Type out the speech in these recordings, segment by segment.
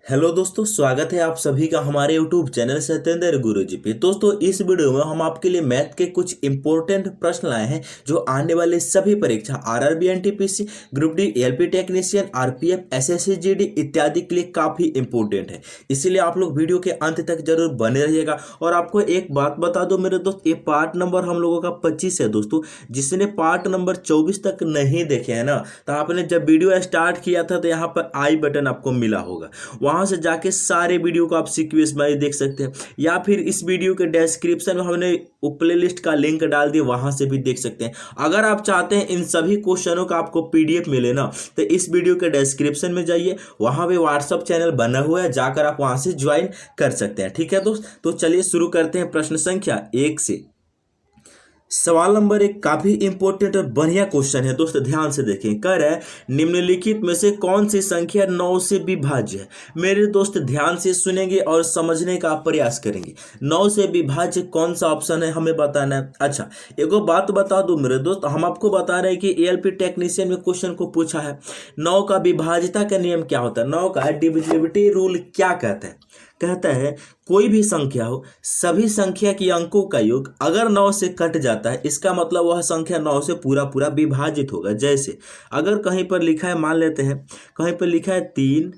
Hello दोस्तों, स्वागत है आप सभी का हमारे यूट्यूब चैनल सत्येंद्र गुरुजी पे। दोस्तों, इस वीडियो में हम आपके लिए मैथ के कुछ इंपॉर्टेंट प्रश्न लाए हैं जो आने वाले सभी परीक्षा RRB, NTPC, group D, ALP technician, RPF, SSC GD इत्यादि के लिए काफी इंपॉर्टेंट है। इसीलिए आप लोग वीडियो के अंत तक जरूर बने रहिएगा। और आपको एक बात बता दो मेरे दोस्त, ये पार्ट नंबर हम लोगों का 25 है दोस्तों। जिसने पार्ट नंबर 24 तक नहीं देखे है ना, तो आपने जब वीडियो स्टार्ट किया था तो यहाँ पर आई बटन आपको मिला होगा, वहां से जाके सारे वीडियो को आप सीक्वेंस में देख सकते हैं, या फिर इस वीडियो के डिस्क्रिप्शन में हमने प्लेलिस्ट का लिंक डाल दिया, वहां से भी देख सकते हैं। अगर आप चाहते हैं इन सभी क्वेश्चनों का आपको पीडीएफ मिले ना, तो इस वीडियो के डिस्क्रिप्शन में जाइए, वहां पे व्हाट्सअप चैनल बना हुआ है, जाकर आप वहां से ज्वाइन कर सकते हैं। ठीक है दोस्त, तो चलिए शुरू करते हैं प्रश्न संख्या 1 से। सवाल नंबर 1 काफी इंपॉर्टेंट और बढ़िया क्वेश्चन है दोस्त, ध्यान से देखें। कह रहा है निम्नलिखित में से कौन सी संख्या 9 से विभाज्य है। मेरे दोस्त ध्यान से सुनेंगे और समझने का प्रयास करेंगे। 9 से विभाज्य कौन सा ऑप्शन है हमें बताना है। अच्छा, एगो बात बता दूं मेरे दोस्त, हम आपको बता रहे हैं कि एएलपी टेक्नीशियन में क्वेश्चन को पूछा है 9 का विभाज्यता का नियम क्या होता है, 9 का डिविजिबिलिटी रूल क्या कहता है। कहता है कोई भी संख्या हो, सभी संख्या की अंकों का योग अगर 9 से कट जाता है, इसका मतलब वह संख्या 9 से पूरा पूरा विभाजित होगा। जैसे अगर कहीं पर लिखा है, मान लेते हैं कहीं पर लिखा है 3,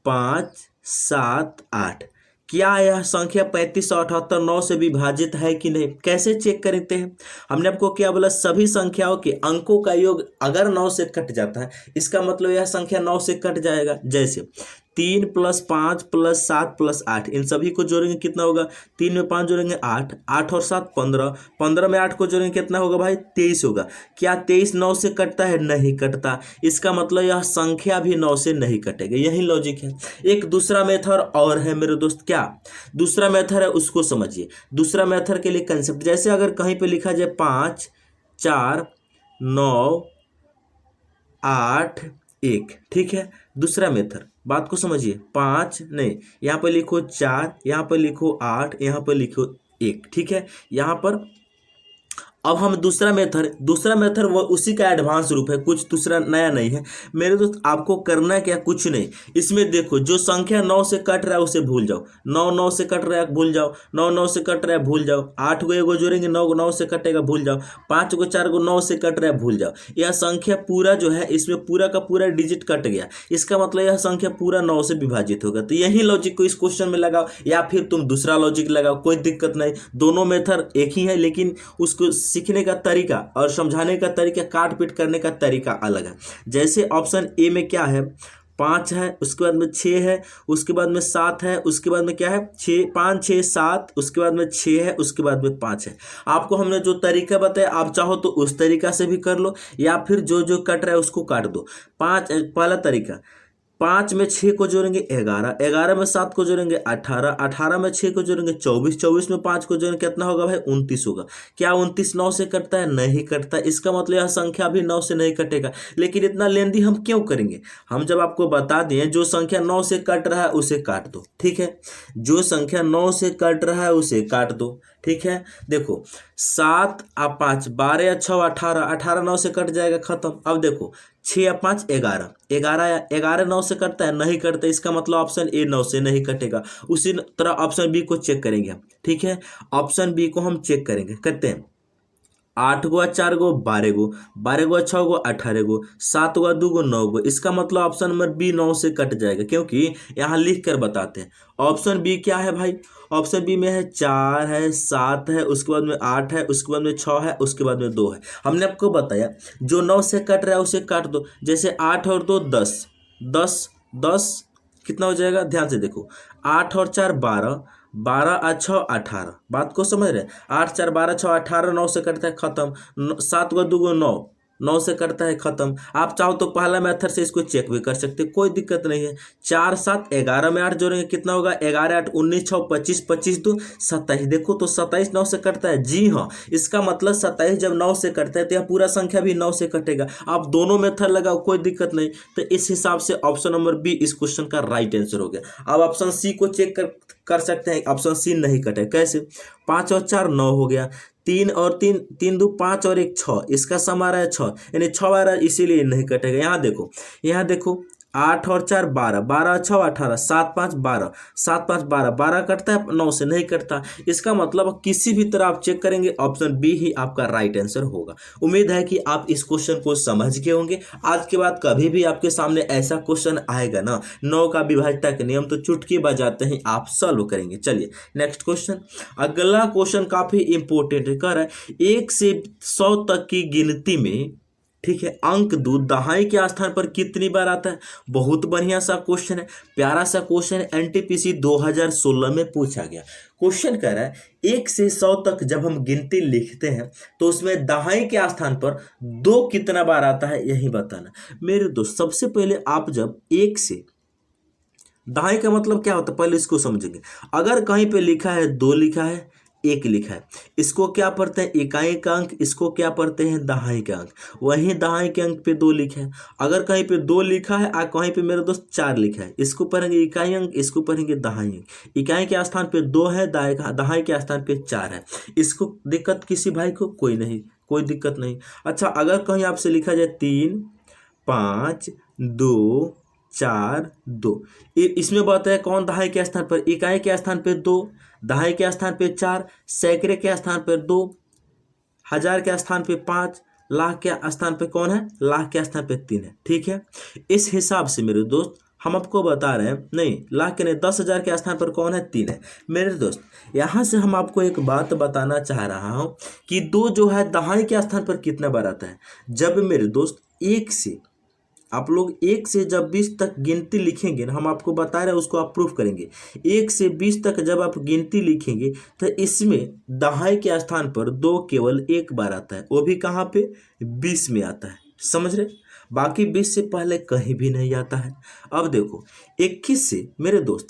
5, 7, 8, क्या यह संख्या 35 और 78 9 से विभाजित है कि नहीं। कैसे चेक करते हैं, हमने आपको क्या बोला, सभी संख्याओं के अंकों का योग अगर 9 से कट जाता है, इसका मतलब यह संख्या 9 से कट जाएगा। जैसे 3 + 5 + 7 + 8, इन सभी को जोड़ेंगे कितना होगा, 3 में 5 जोड़ेंगे 8, 8 और 7 15, 15 में 8 को जोड़ेंगे कितना होगा भाई, 23 होगा। क्या 23 9 से कटता है, नहीं कटता। इसका मतलब यह संख्या भी 9 से नहीं कटेगा, यही लॉजिक है। एक दूसरा मेथड और है मेरे दोस्त, क्या दूसरा मेथड है उसको समझिए। दूसरा मेथड के लिए कंसेप्ट, जैसे अगर कहीं पे लिखा जाए 5, 4, 9, 8, 1, ठीक है। दूसरा मेथड, बात को समझिए, 5 नहीं, यहाँ पर लिखो 4, यहाँ पर लिखो 8, यहाँ पर लिखो 1, ठीक है। यहाँ पर अब हम दूसरा मेथड वो उसी का एडवांस रूप है, कुछ दूसरा नया नहीं है मेरे दोस्त। आपको करना क्या, कुछ नहीं। इसमें देखो, जो संख्या 9 से कट रहा है उसे भूल जाओ, 9 9 से कट रहा है भूल जाओ, 9 9 से कट रहा है भूल जाओ, 8 को एगो जोड़ेंगे 9 9 से कटेगा भूल जाओ, 5 को 4 को 9 से कट रहा है भूल जाओ। यह संख्या पूरा जो है, इसमें पूरा का पूरा डिजिट कट गया, इसका मतलब यह संख्या पूरा 9 से विभाजित होगा। तो यही लॉजिक को इस क्वेश्चन में लगाओ, या फिर तुम दूसरा लॉजिक लगाओ, कोई दिक्कत नहीं। दोनों मेथड एक ही है, लेकिन उसको सीखने का तरीका और समझाने का तरीका, काट पीट करने का तरीका अलग है। जैसे ऑप्शन ए में क्या है, 5 है, उसके बाद में 6 है, उसके बाद में 7 है, उसके बाद में क्या है 6, 5 6 7, उसके बाद में 6 है, उसके बाद में 5 है। आपको हमने जो तरीका बताया, आप चाहो तो उस तरीका से भी कर लो, या फिर जो जो कट रहा है उसको काट दो। 5 पहला तरीका, 5 में 6 को जोड़ेंगे 11, 11 में 7 को जोड़ेंगे 18, 18 में 6 को जोड़ेंगे 24, 24 में 5 को जोड़ेंगे कितना होगा भाई, 29 होगा। क्या 29 9 से कटता है, नहीं कटता। इसका मतलब यह संख्या भी 9 से नहीं कटेगा। लेकिन इतना लेंदी हम क्यों करेंगे, हम जब आपको बता दें जो संख्या 9 से कट रहा है उसे काट दो, ठीक है। जो संख्या 9 से कट रहा है उसे काट दो, ठीक है। देखो 7 और 5 12 या 6 18, 18 9 से कट जाएगा, खत्म। अब देखो 6 या 5 11, 11 9 से कटता है, नहीं कटता। इसका मतलब ऑप्शन ए 9 से नहीं कटेगा। उसी तरह ऑप्शन बी को चेक करेंगे हम, ठीक है। ऑप्शन बी को हम चेक करेंगे, करते हैं 8 गो 4 गो 12 गो, 12 गो 6 गो 18 गो, 7 गो 2 गो 9 गो। इसका मतलब ऑप्शन नंबर बी 9 से कट जाएगा, क्योंकि यहाँ लिख कर बताते हैं। ऑप्शन बी क्या है भाई, ऑप्शन बी में है 4 है, 7 है, उसके बाद में 8 है, उसके बाद में 6 है, उसके बाद में 2 है। हमने आपको बताया जो 9 से कट रहा है उसे काट दो। जैसे 8 और 2 10, 10 10 कितना हो जाएगा, ध्यान से देखो, 8 और 4 12, 12 और 6 18। बात को समझ रहे, 8 4 12 6 18, 9 से कटता है, खत्म। 7 को 2 गो 9, 9 से कटता है, खत्म। आप चाहो तो पहला मेथड से इसको चेक भी कर सकते, कोई दिक्कत नहीं है। 4 7 11 में 8 जोड़ेंगे कितना होगा, 11 8 19 6 25, 25 2 27। देखो तो 27 9 से कटता है, जी हाँ। इसका मतलब 27 जब 9 से कटता है तो यह पूरा संख्या भी 9 से कटेगा। आप दोनों मेथड लगाओ, कोई दिक्कत नहीं। तो इस हिसाब से ऑप्शन नंबर बी इस क्वेश्चन का राइट आंसर हो गया। अब ऑप्शन सी को चेक कर सकते हैं, ऑप्शन सी नहीं कटे। कैसे, 5 और 4 9 हो गया, 3 और 3 3 2 5 और 1 6, इसका सम आ रहा है 6, यानी 6 आ रहा है, इसीलिए नहीं कटेगा। यहाँ देखो 8 और 4 12, 12 6 18, 7 5 12, 7 5 12, 12 कटता है 9 से नहीं कटता। इसका मतलब किसी भी तरह आप चेक करेंगे ऑप्शन बी ही आपका राइट आंसर होगा। उम्मीद है कि आप इस क्वेश्चन को समझ गए होंगे। आज के बाद कभी भी आपके सामने ऐसा क्वेश्चन आएगा ना 9 का विभाज्यता के नियम, तो चुटकी बजाते ही आप सॉल्व करेंगे। चलिए नेक्स्ट क्वेश्चन। अगला क्वेश्चन काफी इंपॉर्टेंट है, कह रहा है 1 से 100 तक की गिनती में, ठीक है, अंक दूध दहाई के स्थान पर कितनी बार आता है। बहुत बढ़िया सा क्वेश्चन है, प्यारा सा क्वेश्चन है, एनटीपीसी 2016 में पूछा गया। क्वेश्चन कह रहा है 1 से 100 तक जब हम गिनती लिखते हैं तो उसमें दहाई के स्थान पर 2 कितना बार आता है, यही बताना। मेरे दोस्त सबसे पहले आप जब 1 से दहाई का मतलब क्या होता है पहले इसको समझेंगे। अगर कहीं पे लिखा है 2 लिखा है, 1 लिखा है, इसको क्या पढ़ते हैं इकाई का अंक, इसको क्या पढ़ते हैं दहाई का अंक। वहीं दहाई के अंक पे 2 लिखा है। अगर कहीं पे 2 लिखा है और कहीं पे मेरे दोस्त 4 लिखा है, इसको पढ़ेंगे इकाई अंक, इसको पढ़ेंगे दहाई अंक। इकाई के स्थान पे 2 है, दहाई के स्थान पे 4 है। इसको दिक्कत किसी भाई को कोई नहीं, कोई दिक्कत नहीं। अच्छा अगर कहीं आपसे लिखा जाए 3 5 2 4 2, इसमें बताया कौन दहाई के स्थान पर, इकाई के स्थान पे 2, दहाई के स्थान पे 4, सैकड़े के स्थान पर 2, हजार के स्थान पे 5, लाख के स्थान पे कौन है, लाख के स्थान पे 3 है। ठीक है, इस हिसाब से मेरे दोस्त हम आपको बता रहे हैं, नहीं लाख के नहीं 10,000 के स्थान पर कौन है, 3 है। मेरे दोस्त यहाँ से हम आपको एक बात बताना चाह रहा हूँ कि 2 जो है दहाई के स्थान पर कितना बार आता है। जब मेरे दोस्त 1 से आप लोग 1 से जब 20 तक गिनती लिखेंगे ना, हम आपको बता रहे हैं उसको आप प्रूफ करेंगे। 1 से 20 तक जब आप गिनती लिखेंगे तो इसमें दहाई के स्थान पर 2 केवल 1 बार आता है, वो भी कहाँ पे 20 में आता है, समझ रहे। बाकी 20 से पहले कहीं भी नहीं आता है। अब देखो 21 से मेरे दोस्त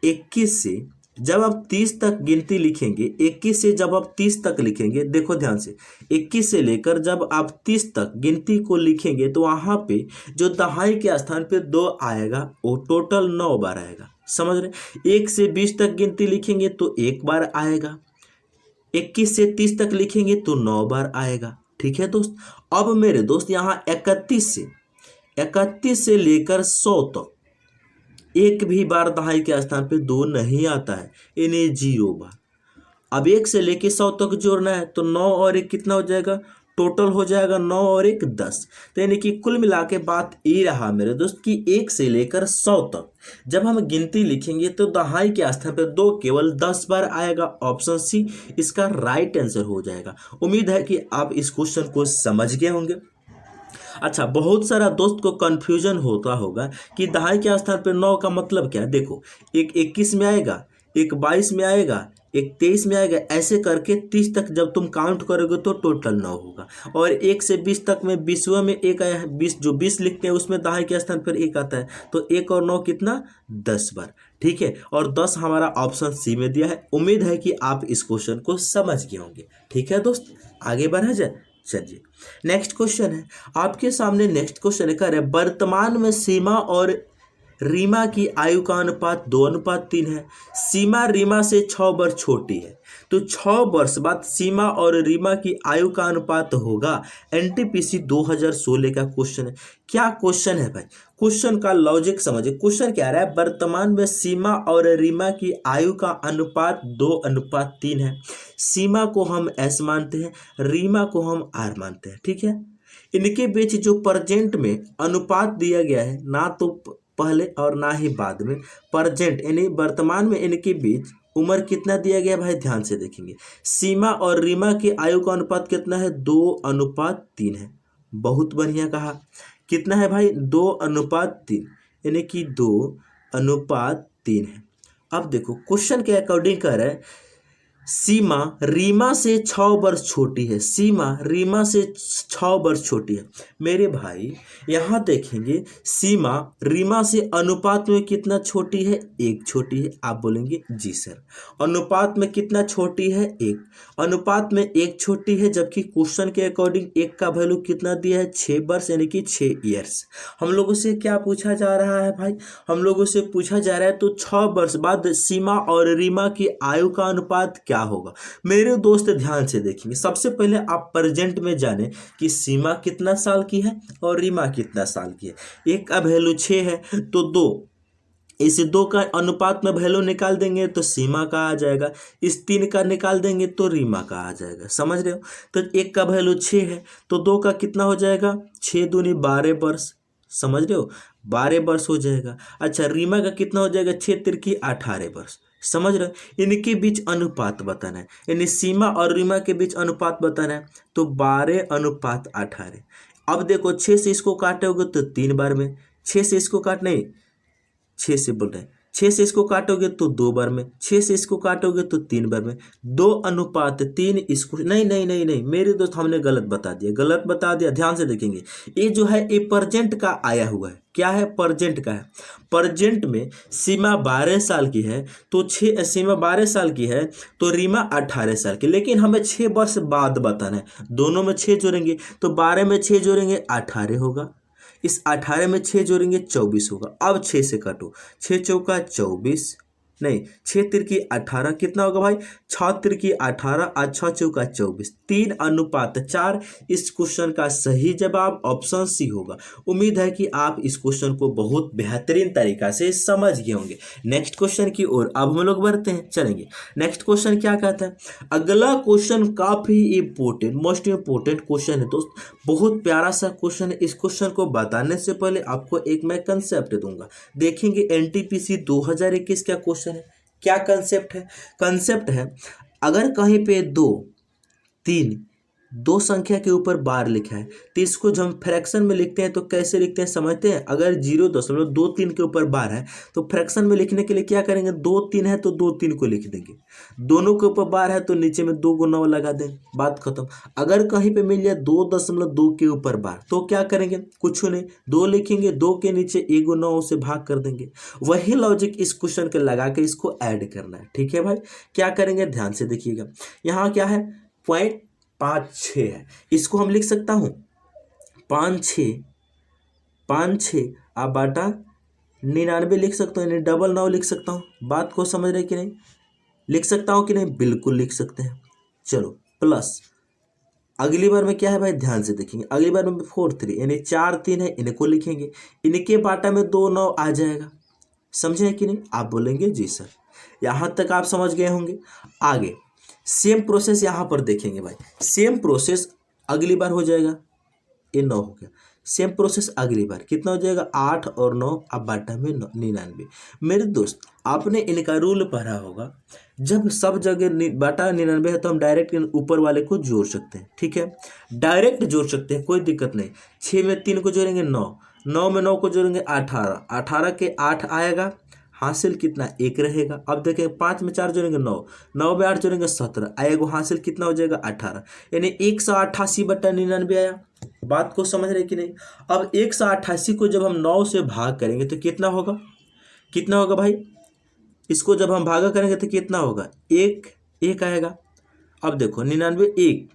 21 से जब आप 30 तक गिनती लिखेंगे, 21 से जब आप 30 तक लिखेंगे, देखो ध्यान से 21 से लेकर जब आप 30 तक गिनती को लिखेंगे तो वहाँ पे जो दहाई के स्थान पे 2 आएगा वो टोटल 9 बार आएगा, समझ रहे। 1 से 20 तक गिनती लिखेंगे तो 1 बार आएगा, 21 से 30 तक लिखेंगे तो 9 बार आएगा। ठीक है दोस्त। अब मेरे दोस्त यहाँ 31 से लेकर 100 तक एक भी बार दहाई के स्थान पे 2 नहीं आता है, इन्हें 0 बार। अब 1 से लेके 100 तक जोड़ना है तो 9 और 1 कितना हो जाएगा, टोटल हो जाएगा 9 और 1 10। तो यानी कि कुल मिला के बात ये रहा मेरे दोस्त कि 1 से लेकर 100 तक जब हम गिनती लिखेंगे तो दहाई के स्थान पर 2 केवल 10 बार आएगा। ऑप्शन सी इसका राइट आंसर हो जाएगा। उम्मीद है कि आप इस क्वेश्चन को समझ गए होंगे। अच्छा बहुत सारा दोस्त को कंफ्यूजन होता होगा कि दहाई के स्थान पर 9 का मतलब क्या है। देखो एक 21 में आएगा, एक 22 में आएगा, एक 23 में आएगा, ऐसे करके 30 तक जब तुम काउंट करोगे तो टोटल 9 होगा। और 1 से 20 तक में 20वां में 1 आया है, 20 जो 20 लिखते हैं उसमें दहाई के स्थान पर 1 आता है, तो 1 और 9 कितना 10 बार। ठीक है, और 10 हमारा ऑप्शन सी में दिया है। उम्मीद है कि आप इस क्वेश्चन को समझ गए होंगे। ठीक है दोस्त, आगे बढ़ा जाए। चलिए नेक्स्ट क्वेश्चन है आपके सामने। नेक्स्ट क्वेश्चन है, कह रहे वर्तमान में सीमा और रीमा की आयु का अनुपात 2:3 है। सीमा रीमा से 6 वर्ष छोटी है, तो 6 वर्ष बाद सीमा और रीमा की आयु का अनुपात होगा। एनटीपीसी 2016 का क्वेश्चन है। क्या क्वेश्चन है भाई, क्वेश्चन का लॉजिक समझिए। क्वेश्चन क्या रहा है, वर्तमान में सीमा और रीमा की आयु का अनुपात 2:3 है। सीमा को हम एस मानते हैं, रीमा को हम आर मानते हैं। ठीक है, इनके बीच जो प्रेजेंट में अनुपात दिया गया है, ना तो पहले और ना ही बाद में, प्रेजेंट यानी वर्तमान में इनके बीच उम्र कितना दिया गया भाई, ध्यान से देखेंगे। सीमा और रीमा की आयु का अनुपात कितना है, 2:3 है। बहुत बढ़िया कहा, कितना है भाई, 2:3, यानी कि 2:3 है। अब देखो क्वेश्चन के अकॉर्डिंग कह रहा है सीमा रीमा से 6 वर्ष छोटी है। सीमा रीमा से 6 वर्ष छोटी है। मेरे भाई यहाँ देखेंगे सीमा रीमा से अनुपात में कितना छोटी है, 1 छोटी है। आप बोलेंगे जी सर, अनुपात में कितना छोटी है, 1। अनुपात में 1 छोटी है, जबकि क्वेश्चन के अकॉर्डिंग 1 का वैल्यू कितना दिया है, 6 वर्ष, यानी कि 6 ईयर्स। हम लोगों से क्या पूछा जा रहा है भाई, हम लोगों से पूछा जा रहा है तो 6 वर्ष बाद सीमा और रीमा की आयु का अनुपात क्या होगा। मेरे दोस्त ध्यान से देखेंगे। सबसे पहले आप प्रेजेंट में जाने कि सीमा कितना साल की है और रीमा कितना साल की है। एक का वैल्यू 6 है तो 2, इस 2 का अनुपात में वैल्यू निकाल देंगे तो सीमा का आ जाएगा, इस 3 का निकाल देंगे तो रीमा का आ जाएगा। समझ रहे हो। तो एक का वैल्यू 6 है तो 2 का कितना हो जाएगा, 6 दूनी 12 वर्ष। समझ रहे हो, 12 वर्ष हो जाएगा। अच्छा, रीमा का कितना हो जाएगा, 6 तिरकी 18 वर्ष। समझ रहे हो। इनके बीच अनुपात बताना है, यानी सीमा और रीमा के बीच अनुपात बताना है। तो 12:18। अब देखो 6 से इसको काटोगे तो 3 बार में, 6 से इसको काटने, 6 से बोल रहे हैं, 6 से इसको काटोगे तो 2 बार में, 6 से इसको काटोगे तो 3 बार में। 2:3 इसको, नहीं नहीं नहीं नहीं मेरे दोस्त, हमने गलत बता दिया, गलत बता दिया। ध्यान से देखेंगे, ये जो है ये प्रेजेंट का आया हुआ है। क्या है, प्रेजेंट का है। प्रेजेंट में सीमा 12 साल की है तो सीमा 12 साल की है तो रीमा 18 साल की, लेकिन हमें 6 वर्ष बाद बताना है। दोनों में 6 जोड़ेंगे तो 12 में 6 जोड़ेंगे 18 होगा, इस 18 में 6 जोड़ेंगे 24 होगा। अब 6 से काटो, 6 चौका 24, नहीं 6 तिरकी 18, कितना होगा भाई, 6 तिरकी 18 और 6 चौका 24, 3:4। इस क्वेश्चन का सही जवाब ऑप्शन सी होगा। उम्मीद है कि आप इस क्वेश्चन को बहुत बेहतरीन तरीका से समझ गए होंगे। नेक्स्ट क्वेश्चन की ओर अब हम लोग बढ़ते हैं, चलेंगे। नेक्स्ट क्वेश्चन क्या कहता है, अगला क्वेश्चन काफी इंपॉर्टेंट, मोस्ट इंपॉर्टेंट क्वेश्चन है दोस्त, बहुत प्यारा सा क्वेश्चन है। इस क्वेश्चन को बताने से पहले आपको एक मैं कंसेप्ट दूंगा। देखेंगे एनटीपीसी 2021 का क्वेश्चन है। क्या कंसेप्ट है, कंसेप्ट है अगर कहीं पे 2, 3, 2 संख्या के ऊपर बार लिखा है तो इसको जब हम फ्रैक्शन में लिखते हैं तो कैसे लिखते हैं समझते हैं। अगर 0.23 के ऊपर बार है तो फ्रैक्शन में लिखने के लिए क्या करेंगे, 2 3 है तो 2 3 को लिख देंगे, दोनों के ऊपर बार है तो नीचे में 2 को 9 लगा देंगे, बात खत्म। अगर कहीं पे मिल जाए 2.2 के ऊपर बार तो क्या करेंगे, कुछ नहीं, 2 लिखेंगे, 2 के नीचे 1 को 9 से भाग कर देंगे। वही लॉजिक इस क्वेश्चन के लगा के इसको ऐड करना है। ठीक है भाई, क्या करेंगे ध्यान से देखिएगा। यहाँ क्या है, 0.56 है, इसको हम लिख सकता हूँ 5 6 आप बाटा 99 लिख सकता हूँ, यानी 9 लिख सकता हूँ। बात को समझ रहे कि नहीं, लिख सकता हूँ कि नहीं, बिल्कुल लिख सकते हैं। चलो प्लस अगली बार में क्या है भाई, ध्यान से देखेंगे। अगली बार में 4 3 यानी 4 3 है, इनको लिखेंगे, इनके बाटा में 2 9 आ जाएगा। समझे कि नहीं, आप बोलेंगे जी सर। यहाँ तक आप समझ गए होंगे। आगे सेम प्रोसेस यहाँ पर देखेंगे भाई, सेम प्रोसेस अगली बार हो जाएगा, ये 9 हो गया। सेम प्रोसेस अगली बार कितना हो जाएगा, 8 और 9 अब बाटा में 99। मेरे दोस्त आपने इनका रूल पढ़ा होगा, जब सब जगह बाटा 99 है तो हम डायरेक्ट ऊपर वाले को जोड़ सकते हैं। ठीक है, डायरेक्ट जोड़ सकते हैं, कोई दिक्कत नहीं। 6 में 3 को जोड़ेंगे 9, 9 में 9 को जोड़ेंगे 18, 18 के 8 आएगा, हासिल कितना 1 रहेगा। अब देखें 5 में 4 जोड़ेंगे 9, 9 में 8 जोड़ेंगे 17 आएगा, हासिल कितना हो जाएगा 18, यानी 188/99 आया। बात को समझ रहे कि नहीं। अब 188 को जब हम 9 से भाग करेंगे तो कितना होगा, कितना होगा भाई, इसको जब हम भागा करेंगे तो कितना होगा, 1 आएगा। अब देखो 99 1,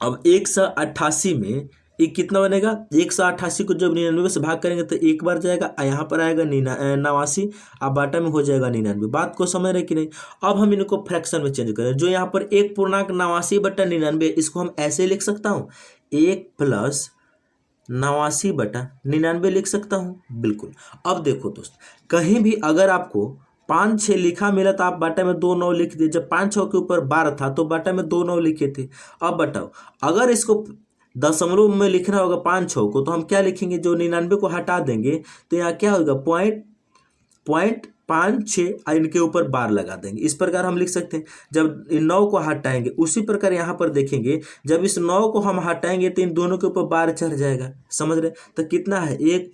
अब 188 में एक कितना बनेगा, 188 को जब 99 से भाग करेंगे तो 1 बार जाएगा, यहाँ पर आएगा 89, अब बाटा में हो जाएगा 99। बात को समझ रहे कि नहीं। अब हम इनको फ्रैक्शन में चेंज करें, जो यहाँ पर 1.89/99, इसको हम ऐसे लिख सकता हूँ, 1 + 89/99 लिख सकता हूँ, बिल्कुल। अब देखो दोस्त, कहीं भी अगर आपको 5 6 लिखा मिला तो आप बाटा में 2 9 लिख दिए। जब 5 6 के ऊपर 12 था तो बाटा में 2 9 लिखे थे। अब बताओ, अगर इसको दशमलव में लिखना होगा 5 6 को, तो हम क्या लिखेंगे, जो 99 को हटा देंगे तो यहाँ क्या होगा, 0.56 इनके ऊपर बार लगा देंगे। इस प्रकार हम लिख सकते हैं। जब इन 9 को हटाएंगे, उसी प्रकार यहाँ पर देखेंगे, जब इस 9 को हम हटाएंगे तो इन दोनों के ऊपर बार चढ़ जाएगा। समझ रहे, तो कितना है, 1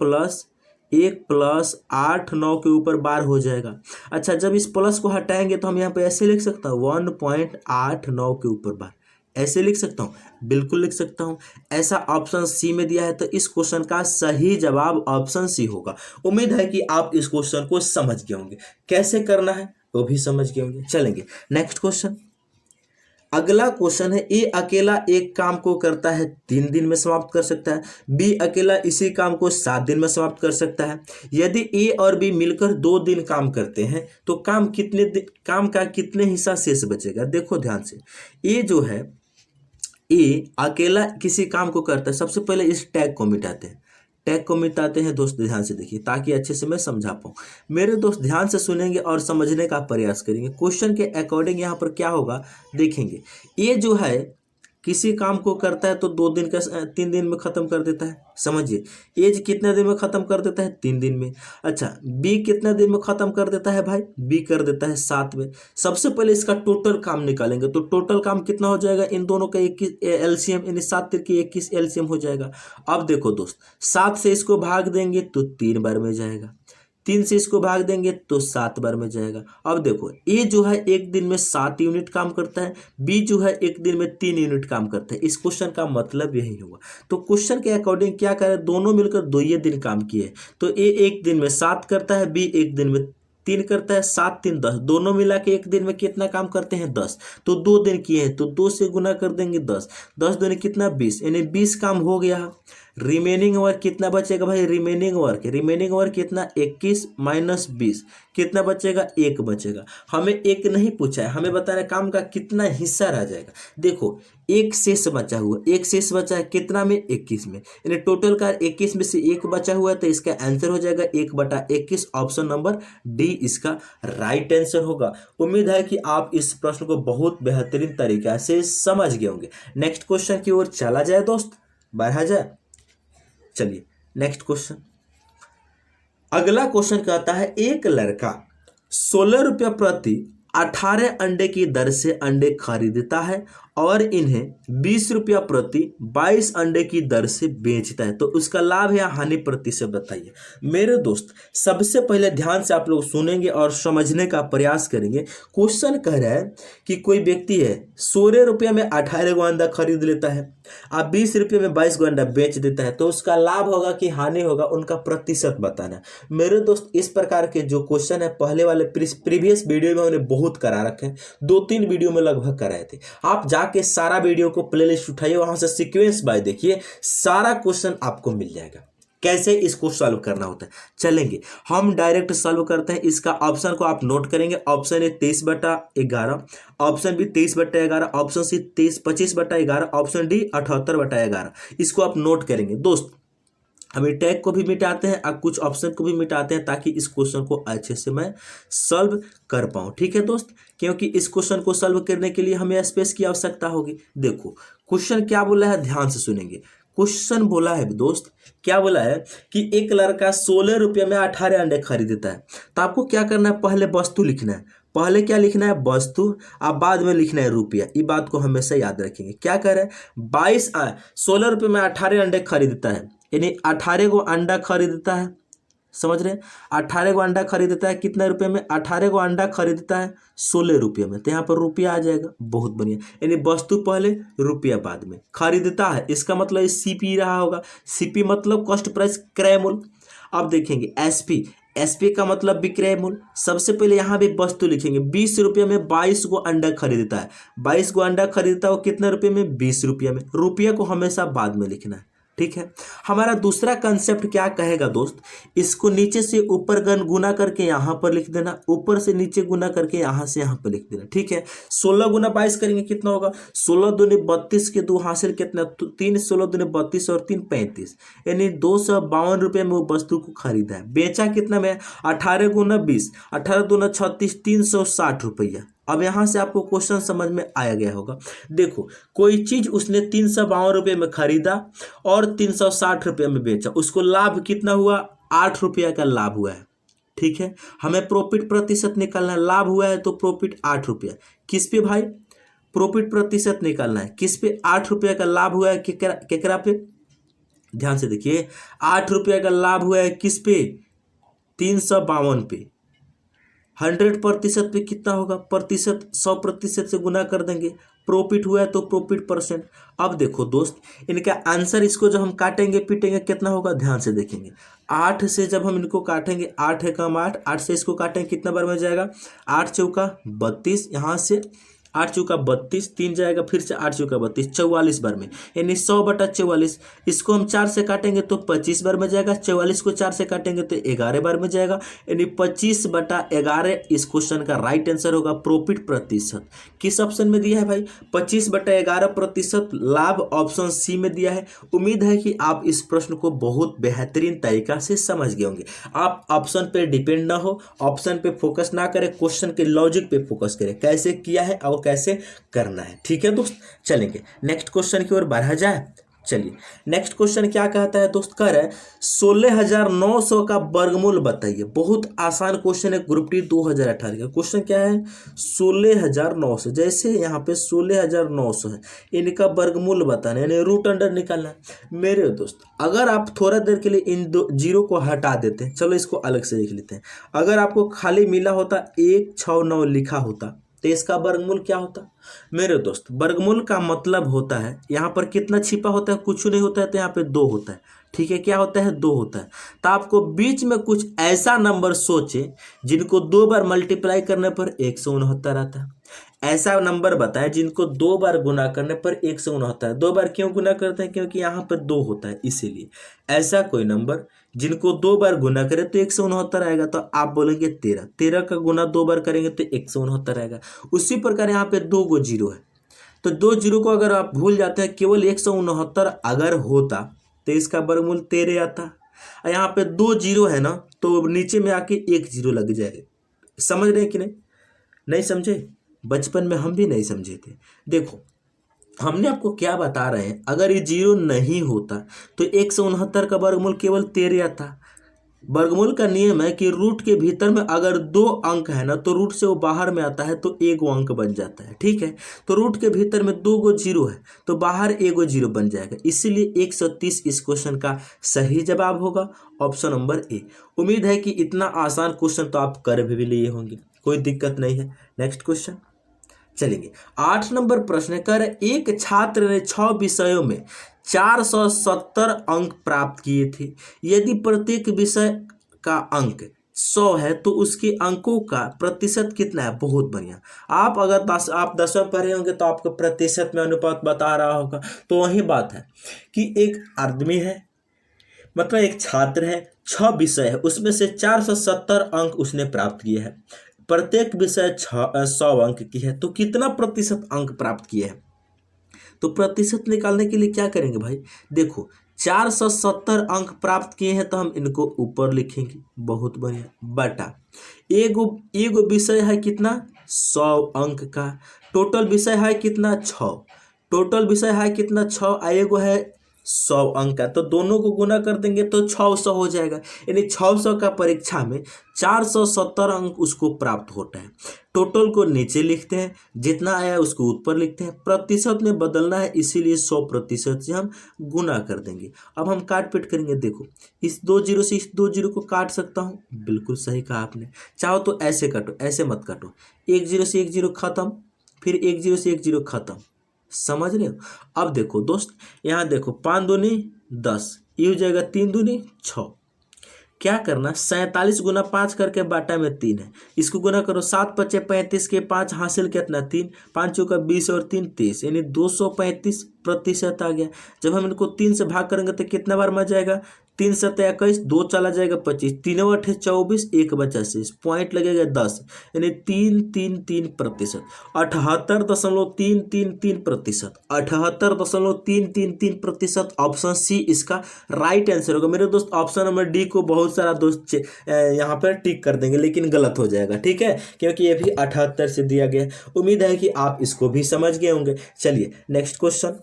+ 8 9 के ऊपर बार हो जाएगा। अच्छा, जब इस प्लस को हटाएंगे तो हम यहाँ पे ऐसे लिख सकता हूँ, 1.89 के ऊपर बार, ऐसे लिख सकता हूँ, बिल्कुल लिख सकता हूँ। ऐसा ऑप्शन सी में दिया है, तो इस क्वेश्चन का सही जवाब ऑप्शन सी होगा। उम्मीद है कि आप इस क्वेश्चन को समझ गए होंगे, कैसे करना है वो भी समझ गए होंगे। चलेंगे नेक्स्ट क्वेश्चन। अगला क्वेश्चन है, ए अकेला एक काम को करता है 3 दिन में समाप्त कर सकता है, बी अकेला इसी काम को 7 दिन में समाप्त कर सकता है। यदि ए और बी मिलकर 2 दिन काम करते हैं तो काम का कितने हिस्सा शेष बचेगा। देखो ध्यान से, ए जो है, ए अकेला किसी काम को करता है। सबसे पहले इस टैग को मिटाते हैं, टैग को मिटाते हैं दोस्त, ध्यान से देखिए ताकि अच्छे से मैं समझा पाऊँ। मेरे दोस्त ध्यान से सुनेंगे और समझने का प्रयास करेंगे। क्वेश्चन के अकॉर्डिंग यहाँ पर क्या होगा देखेंगे। ये जो है किसी काम को करता है तो 3 दिन में खत्म कर देता है, समझिए। एज कितने दिन में खत्म कर देता है, 3 दिन में। अच्छा, बी कितने दिन में खत्म कर देता है भाई, बी कर देता है 7 में। सबसे पहले इसका टोटल काम निकालेंगे तो टोटल काम कितना हो जाएगा, इन दोनों का 21 एलसीएम, यानी 7 तिरकी 21 एलसीएम हो जाएगा। अब देखो दोस्त, 7 से इसको भाग देंगे तो 3 बार में जाएगा, 3 से इसको भाग देंगे तो 7 बार में जाएगा। अब देखो, ए जो है एक दिन में 7 यूनिट काम करता है, बी जो है एक दिन में 3 यूनिट काम करता है। इस क्वेश्चन का मतलब यही हुआ। तो क्वेश्चन के अकॉर्डिंग क्या करें, दोनों मिलकर 2 दिन काम किए, तो ए एक दिन में 7 करता है, बी एक दिन में 3 करता है। 7 3 10, दोनों मिला के एक दिन में कितना काम करते हैं, 10। तो 2 दिन किए हैं तो 2 से गुना कर देंगे 10, 10 दूनी कितना 20, यानी 20 काम हो गया। रिमेनिंग वर्क कितना बचेगा भाई, रिमेनिंग वर्क कितना, 21 माइनस 20 कितना बचेगा, 1 बचेगा। हमें 1 नहीं पूछा है, हमें बताना काम का कितना हिस्सा रह जाएगा। देखो, एक शेष बचा हुआ, एक शेष बचा है कितना में, 21 में, यानी टोटल का 21 में से 1 बचा हुआ है तो इसका आंसर हो जाएगा 1/21। ऑप्शन नंबर डी इसका राइट आंसर होगा। उम्मीद है कि आप इस प्रश्न को बहुत बेहतरीन तरीके से समझ गए होंगे। नेक्स्ट क्वेश्चन की ओर चला जाए दोस्त, बढ़ा जाए। चलिए नेक्स्ट क्वेश्चन। अगला क्वेश्चन कहता है, एक लड़का 16 रुपया प्रति 18 अंडे की दर से अंडे खरीदता है और इन्हें 20 रुपया प्रति 22 अंडे की दर से बेचता है, तो उसका लाभ या हानि प्रतिशत बताइए। मेरे दोस्त सबसे पहले ध्यान से आप लोग सुनेंगे और समझने का प्रयास करेंगे। क्वेश्चन कह रहा है कि कोई व्यक्ति है 16 रुपया में 18 गो अंडा खरीद लेता है, आप 20 रुपये में 22 गो अंडा बेच देता है, तो उसका लाभ होगा कि हानि होगा, उनका प्रतिशत बताना। मेरे दोस्त इस प्रकार के जो क्वेश्चन है पहले वाले प्रीवियस वीडियो में हमने बहुत करा रखे हैं, 2-3 वीडियो में लगभग कराए थे। आप जाके सारा वीडियो को प्लेलिस्ट उठाइए, वहां से सीक्वेंस बाय देखिए, सारा क्वेश्चन आपको मिल जाएगा कैसे इसको सॉल्व करना होता है। चलेंगे हम डायरेक्ट सॉल्व करते हैं। इसका ऑप्शन को आप नोट करेंगे, option A 23/11, option B 23/11, option C 25/11, option D 78/11। इसको आप नोट करेंगे दोस्त। हम टैग को भी मिटाते हैं और कुछ ऑप्शन को भी मिटाते हैं ताकि इस क्वेश्चन को अच्छे से मैं सॉल्व कर पाऊँ, ठीक है दोस्त, क्योंकि इस क्वेश्चन को सॉल्व करने के लिए हमें स्पेस की आवश्यकता होगी। देखो क्वेश्चन क्या बोला है, ध्यान से सुनेंगे। क्वेश्चन बोला है दोस्त, क्या बोला है कि एक लड़का 16 रुपये में 18 अंडे खरीदता है, तो आपको क्या करना है, पहले वस्तु लिखना है। पहले क्या लिखना है, वस्तु, अब बाद में लिखना है रुपया। ये बात को हमेशा याद रखेंगे। क्या कर रहे हैं, 16 रुपये में 18 अंडे खरीदता है, यानी 18 गो अंडा खरीदता है, समझ रहे हैं। 18 गो अंडा खरीदता है कितने रुपए में, 18 गो अंडा खरीदता है 16 रुपये में, तो यहाँ पर रुपया आ जाएगा। बहुत बढ़िया, यानी वस्तु पहले रुपया बाद में। खरीदता है इसका मतलब सीपी रहा होगा, सीपी मतलब कॉस्ट प्राइस क्रय मूल्य। अब देखेंगे एसपी, एसपी का मतलब विक्रय मूल्य। सबसे पहले यहाँ भी वस्तु लिखेंगे, 20 रुपये में 22 गो अंडा खरीदता है, 22 गो अंडा खरीदता है वो कितने रुपये में, 20 रुपये में। रुपया को हमेशा बाद में लिखना है, ठीक है। हमारा दूसरा कंसेप्ट क्या कहेगा दोस्त, इसको नीचे से ऊपर गुना करके यहाँ पर लिख देना, ऊपर से नीचे गुना करके यहाँ से यहाँ पर लिख देना, ठीक है। 16 गुना 22 करेंगे कितना होगा, 16 दूनी 32 के 2 हासिल कितना, 3 16 दूनी 32 और 3 35, यानी 252 रुपये में वो वस्तु को खरीदा है। बेचा कितना में, 18 गुना 20, 18 दूना 36, 360 रुपया। अब यहाँ से आपको क्वेश्चन समझ में आया गया होगा। देखो कोई चीज उसने 352 रुपये में खरीदा और 360 रुपये में बेचा, उसको लाभ कितना हुआ, 8 रुपया का लाभ हुआ है, ठीक है। हमें प्रॉफिट प्रतिशत निकालना है, लाभ हुआ है तो प्रॉफिट 8 रुपया। किस पे भाई, प्रॉफिट प्रतिशत निकालना है, किस पे, 8 रुपया का लाभ हुआ है, केकरा पे, ध्यान से देखिए, 8 रुपया का लाभ हुआ है किस पे, 352 पे। 100% पे कितना होगा, प्रतिशत, 100% से गुना कर देंगे। प्रॉफिट हुआ है तो प्रॉफिट परसेंट। अब देखो दोस्त इनका आंसर, इसको जब हम काटेंगे पीटेंगे कितना होगा, ध्यान से देखेंगे। 8 से जब हम इनको काटेंगे, 8 है कम 8, 8 से इसको काटेंगे कितना बार में जाएगा, 8 चौका 32, यहाँ से 8 चौका 32, 3 जाएगा फिर से 8 चौका 32, 44 बार में, यानी 100/44। इसको हम 4 से काटेंगे तो 25 बार में जाएगा, 44 को 4 से काटेंगे तो 11 बार में जाएगा, यानी 25/11 इस क्वेश्चन का राइट आंसर होगा। प्रॉफिट प्रतिशत किस ऑप्शन में दिया है भाई? 25/11% लाभ ऑप्शन सी में दिया है। उम्मीद है कि आप इस प्रश्न को बहुत बेहतरीन तरीका से समझ गए होंगे। आप ऑप्शन पे डिपेंड ना हो, ऑप्शन पे फोकस ना करें, क्वेश्चन के लॉजिक पे फोकस करें, कैसे किया है और कैसे करना है। ठीक है दोस्त, चलेंगे नेक्स्ट क्वेश्चन की ओर बढ़ा जाए। चलिए नेक्स्ट क्वेश्चन क्या कहता है दोस्त, कह रहा है 16,900 का वर्गमूल बताइए। बहुत आसान क्वेश्चन है, ग्रुप डी 2018 का क्वेश्चन। क्या है? 16,900, जैसे यहाँ पे 16,900 है, इनका वर्गमूल बताना है, यानी रूट अंडर निकालना है। मेरे दोस्त अगर आप थोड़ा देर के लिए इन दो जीरो को हटा देते हैं, चलो इसको अलग से लिख लेते हैं। अगर आपको खाली मिला होता 169 लिखा होता तो इसका वर्गमूल क्या होता? मेरे दोस्त वर्गमूल का मतलब होता है, यहाँ पर कितना छिपा होता है? कुछ नहीं होता है, तो यहाँ पे 2 होता है। ठीक है, क्या होता है? 2 होता है। तो आपको बीच में कुछ ऐसा नंबर सोचे जिनको 2 बार मल्टीप्लाई करने पर 169 आता है। ऐसा नंबर बताएं जिनको 2 बार गुना करने पर 169 है। 2 बार क्यों गुना करते हैं? क्योंकि यहाँ पर 2 होता है, इसीलिए। ऐसा कोई नंबर जिनको 2 बार गुना करें तो 169 आएगा, तो आप बोलेंगे 13। 13 का गुना 2 बार करेंगे तो 169 आएगा। उसी प्रकार यहाँ पे 2 गो जीरो है, तो 2 जीरो को अगर आप भूल जाते हैं, केवल 169 अगर होता तो इसका वर्गमूल 13 आता। और यहाँ पे 2 जीरो है ना, तो नीचे में आके 1 जीरो लग जाएगा। समझ रहे हैं कि नहीं? नहीं समझे? बचपन में हम भी नहीं समझे थे। देखो हमने आपको क्या बता रहे हैं, अगर ये जीरो नहीं होता तो 169 का वर्गमूल केवल 13 आता। वर्गमूल का नियम है कि रूट के भीतर में अगर 2 अंक है ना, तो रूट से वो बाहर में आता है तो 1 अंक बन जाता है। ठीक है, तो रूट के भीतर में 2 गो जीरो है तो बाहर 1 गो जीरो बन जाएगा, इसीलिए 130 इस क्वेश्चन का सही जवाब होगा, ऑप्शन नंबर ए। उम्मीद है कि इतना आसान क्वेश्चन तो आप कर भी लिए होंगे, कोई दिक्कत नहीं है। नेक्स्ट क्वेश्चन चलेंगे। 8 नंबर प्रश्न कर, एक छात्र ने 6 विषयों में 470 अंक प्राप्त किए थे। यदि प्रत्येक विषय का अंक 100 है तो उसके अंकों का प्रतिशत कितना है? बहुत बढ़िया। आप अगर आप 10वां पढ़े होंगे तो आपको प्रतिशत में अनुपात बता रहा होगा। तो वही बात है कि एक आदमी है, मतलब एक छात्र है, 6 विषय है, उसमें से 470 अंक उसने प्राप्त किए हैं। प्रत्येक विषय 100 अंक की है, तो कितना प्रतिशत अंक प्राप्त किए हैं? तो प्रतिशत निकालने के लिए क्या करेंगे भाई? देखो 470 अंक प्राप्त किए हैं तो हम इनको ऊपर लिखेंगे, बहुत बढ़िया, बटा एगो विषय है कितना? 100 अंक का। टोटल विषय है कितना? 6। टोटल विषय है कितना? 6। एगो है 100 अंक का, तो दोनों को गुना कर देंगे तो 600 हो जाएगा, यानी 600 का परीक्षा में 470 अंक उसको प्राप्त होता है। टोटल को नीचे लिखते हैं, जितना आया उसको ऊपर लिखते हैं, प्रतिशत में बदलना है इसीलिए 100% से हम गुना कर देंगे। अब हम काट पीट करेंगे। देखो इस 2 जीरो से इस 2 जीरो को काट सकता हूँ, बिल्कुल सही कहा आपने। चाहो तो ऐसे काटो, ऐसे मत काटो। 1 जीरो से 1 जीरो खत्म, फिर 1 जीरो से 1 जीरो खत्म। समझ रहे हो? अब देखो दोस्त, यहाँ देखो 5 दूनी 10, ये हो जाएगा 3 दूनी 6। क्या करना? 47 गुना 5 करके बाटा में 3 है, इसको गुना करो। 7 पचे 35 के 5 हासिल कितना? 3। 5 चौका 20 और 3 30, यानी 235% आ गया। जब हम इनको 3 से भाग करेंगे तो कितना बार मर जाएगा? 3 7 21, 2 चला जाएगा 25, 3 8 24, 1 बचा 6, पॉइंट लगेगा 10, यानी 333%। 78.333%, 78.333%। ऑप्शन सी इसका राइट आंसर होगा। मेरे दोस्त ऑप्शन नंबर डी को बहुत सारा दोस्त यहाँ पर टिक कर देंगे, लेकिन गलत हो जाएगा। ठीक है, क्योंकि ये भी 78 से दिया गया। उम्मीद है कि आप इसको भी समझ गए होंगे। चलिए नेक्स्ट क्वेश्चन।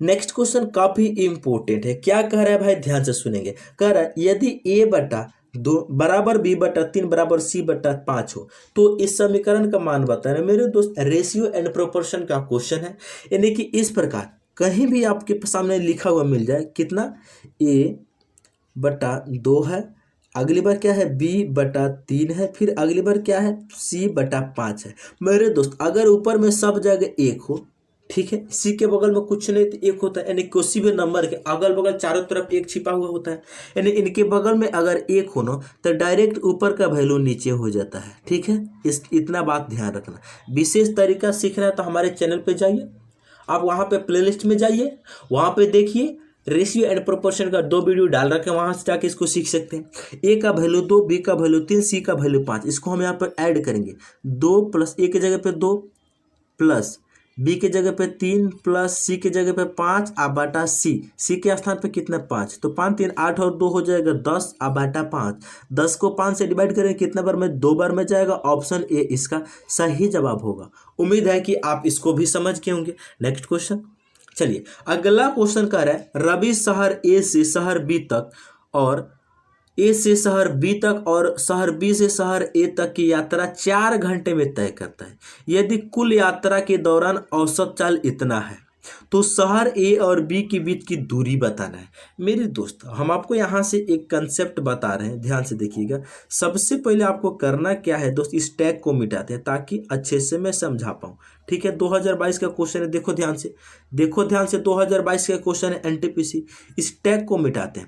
नेक्स्ट क्वेश्चन काफी इंपॉर्टेंट है। क्या कह रहा है भाई? ध्यान से सुनेंगे। कह रहा है यदि a बटा 2 बराबर b बटा 3 बराबर c बटा 5 हो तो इस समीकरण का मान बताना। मेरे दोस्त रेशियो एंड प्रोपोर्शन का क्वेश्चन है, यानी कि इस प्रकार कहीं भी आपके सामने लिखा हुआ मिल जाए, कितना? a बटा 2 है, अगली बार क्या है? b बटा 3 है, फिर अगली बार क्या है? c बटा 5 है। मेरे दोस्त अगर ऊपर में सब जगह 1 हो ठीक है। सी के बगल में कुछ नहीं तो एक होता है, यानी किसी भी नंबर के अगल बगल चारों तरफ एक छिपा हुआ होता है, यानी इनके बगल में अगर एक हो ना तो डायरेक्ट ऊपर का वैल्यू नीचे हो जाता है। ठीक है, इतना बात ध्यान रखना। विशेष तरीका सीखना है तो हमारे चैनल पे जाइए, आप वहाँ पे प्लेलिस्ट में जाइए, वहाँ पे देखिए रेशियो एंड प्रोपोर्शन का 2 वीडियो डाल रखे हैं, वहाँ से जाके इसको सीख सकते हैं। ए का वैल्यू 2, बी का वैल्यू 3, सी का वैल्यू 5, इसको हम यहाँ पर ऐड करेंगे। 2 प्लस ए की जगह पे 2 प्लस बी के जगह पे 3 प्लस सी के जगह पे 5 आ बाटा सी के स्थान पे कितना 5, तो 5 3 8 और 2 हो जाएगा 10 आ बाटा 5। 10 को 5 से डिवाइड करें कितना बार में, 2 बार में जाएगा। ऑप्शन ए इसका सही जवाब होगा। उम्मीद है कि आप इसको भी समझ गए होंगे। नेक्स्ट क्वेश्चन, चलिए अगला क्वेश्चन कह रहा है रवि शहर ए से शहर बी तक और ए से शहर बी तक और शहर बी से शहर ए तक की यात्रा 4 घंटे में तय करता है। यदि कुल यात्रा के दौरान औसत चाल इतना है तो शहर ए और बी के बीच की दूरी बताना है। मेरे दोस्त, हम आपको यहाँ से एक कंसेप्ट बता रहे हैं, ध्यान से देखिएगा। सबसे पहले आपको करना क्या है दोस्त, इस टैग को मिटाते हैं ताकि अच्छे से मैं समझा पाऊँ। ठीक है, 2022 का क्वेश्चन है, देखो ध्यान से, 2022 का क्वेश्चन है एनटीपीसी। इस टैग को मिटाते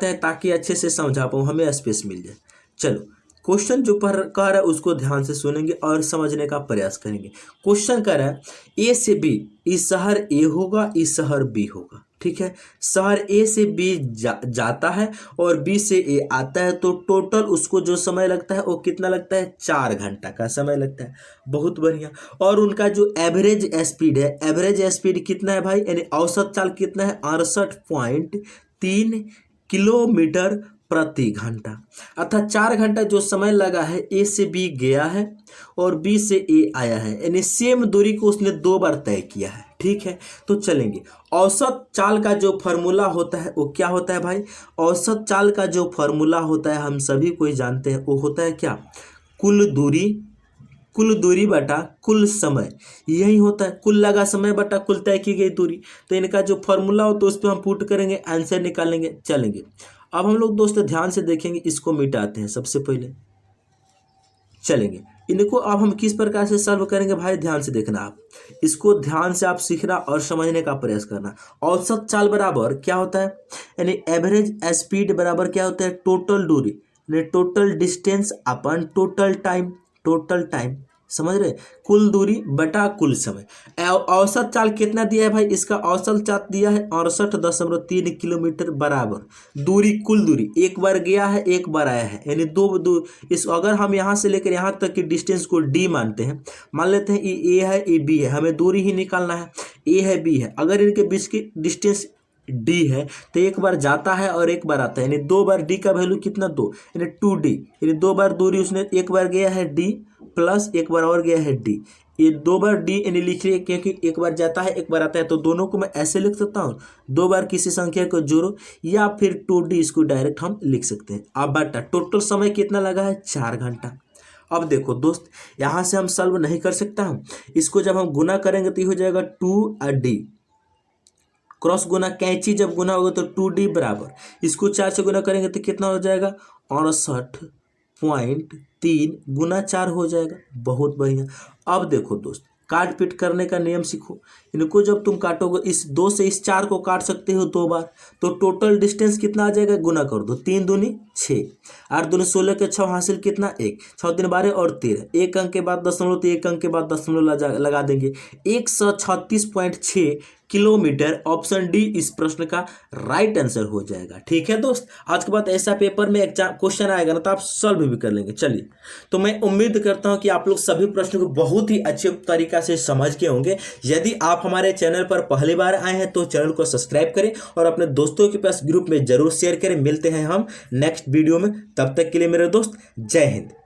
हैं, ताकि अच्छे से समझा पाऊँ, हमें स्पेस मिल जाए। चलो क्वेश्चन जो पर कह रहा है उसको ध्यान से सुनेंगे और समझने का प्रयास करेंगे। क्वेश्चन कह रहा है ए से बी, इस शहर ए होगा, इस शहर बी होगा। ठीक है, शहर ए से बी जाता है और बी से ए आता है, तो टोटल उसको जो समय लगता है वो कितना लगता है, 4 घंटा का समय लगता है। बहुत बढ़िया। और उनका जो एवरेज स्पीड है, एवरेज स्पीड कितना है भाई, यानी औसत चाल कितना है, 68.3 किलोमीटर प्रति घंटा। अर्थात 4 घंटा जो समय लगा है, ए से बी गया है और बी से ए आया है, यानी सेम दूरी को उसने 2 बार तय किया है। ठीक है, तो चलेंगे। औसत चाल का जो फॉर्मूला होता है वो क्या होता है भाई, औसत चाल का जो फॉर्मूला होता है हम सभी कोई जानते हैं, वो होता है क्या, कुल दूरी बटा कुल समय, यही होता है। कुल लगा समय बटा कुल तय की गई दूरी। तो इनका जो फॉर्मूला हो तो उस पर हम पुट करेंगे, आंसर निकालेंगे। चलेंगे, अब हम लोग दोस्तों ध्यान से देखेंगे, इसको मिटाते हैं सबसे पहले। चलेंगे, इनको अब हम किस प्रकार से सॉल्व करेंगे भाई, ध्यान से देखना। आप इसको ध्यान से आप सीखना और समझने का प्रयास करना। औसत चाल बराबर क्या होता है, यानी एवरेज स्पीड बराबर क्या होता है, टोटल दूरी, यानी टोटल डिस्टेंस अपन टोटल टाइम, समझ रहे, कुल दूरी बटा कुल समय। औसत चाल कितना दिया है भाई, इसका औसत चाल दिया है 68.3 किलोमीटर बराबर दूरी, कुल दूरी, एक बार गया है एक बार आया है, यानी इस अगर हम यहाँ से लेकर यहाँ तक की डिस्टेंस को डी मानते हैं, मान लेते हैं ये ए है ये बी है, हमें दूरी ही निकालना है, ए है बी है। अगर इनके बीच की डिस्टेंस डी है तो एक बार जाता है और एक बार आता है, यानी 2 बार डी का वैल्यू कितना, 2, यानी 2D, यानी 2 बार दूरी उसने, एक बार गया है डी प्लस एक बार और गया है डी, ये 2 बार डी यानी लिख रही है क्योंकि एक बार जाता है एक बार आता है, तो दोनों को मैं ऐसे लिख सकता हूँ, 2 बार किसी संख्या को जोड़ो या फिर 2D, इसको डायरेक्ट हम लिख सकते हैं। अब बटा टोटल समय कितना लगा है, 4 घंटा। अब देखो दोस्त, यहाँ से हम सॉल्व नहीं कर सकता हूँ, इसको जब हम गुना करेंगे तो ये हो जाएगा 2D, क्रॉस गुना कैंची जब गुना होगा तो 2D बराबर, इसको 4 से गुना करेंगे तो कितना हो जाएगा, 68.3 गुना 4 हो जाएगा। बहुत बढ़िया। अब देखो दोस्त, काट पीट करने का नियम सीखो। इनको जब तुम काटोगे, इस 2 से इस 4 को काट सकते हो 2 बार, तो टोटल डिस्टेंस कितना आ जाएगा, गुना कर दो, 3 दूनी 6, 8 दूनी 16 के 6 हासिल कितना 1, 6 दिन 12 और 13, एक अंक के बाद दशमलव, तो एक अंक के बाद दशमलव लगा देंगे, 136.6 किलोमीटर। ऑप्शन डी इस प्रश्न का राइट आंसर हो जाएगा। ठीक है दोस्त, आज के बाद ऐसा पेपर में एग्जाम क्वेश्चन आएगा ना तो आप सॉल्व भी कर लेंगे। चलिए, तो मैं उम्मीद करता हूं कि आप लोग सभी प्रश्नों को बहुत ही अच्छे तरीका से समझ के होंगे। यदि आप हमारे चैनल पर पहली बार आए हैं तो चैनल को सब्सक्राइब करें और अपने दोस्तों के पास ग्रुप में जरूर शेयर करें। मिलते हैं हम नेक्स्ट वीडियो में, तब तक के लिए मेरे दोस्त, जय हिंद।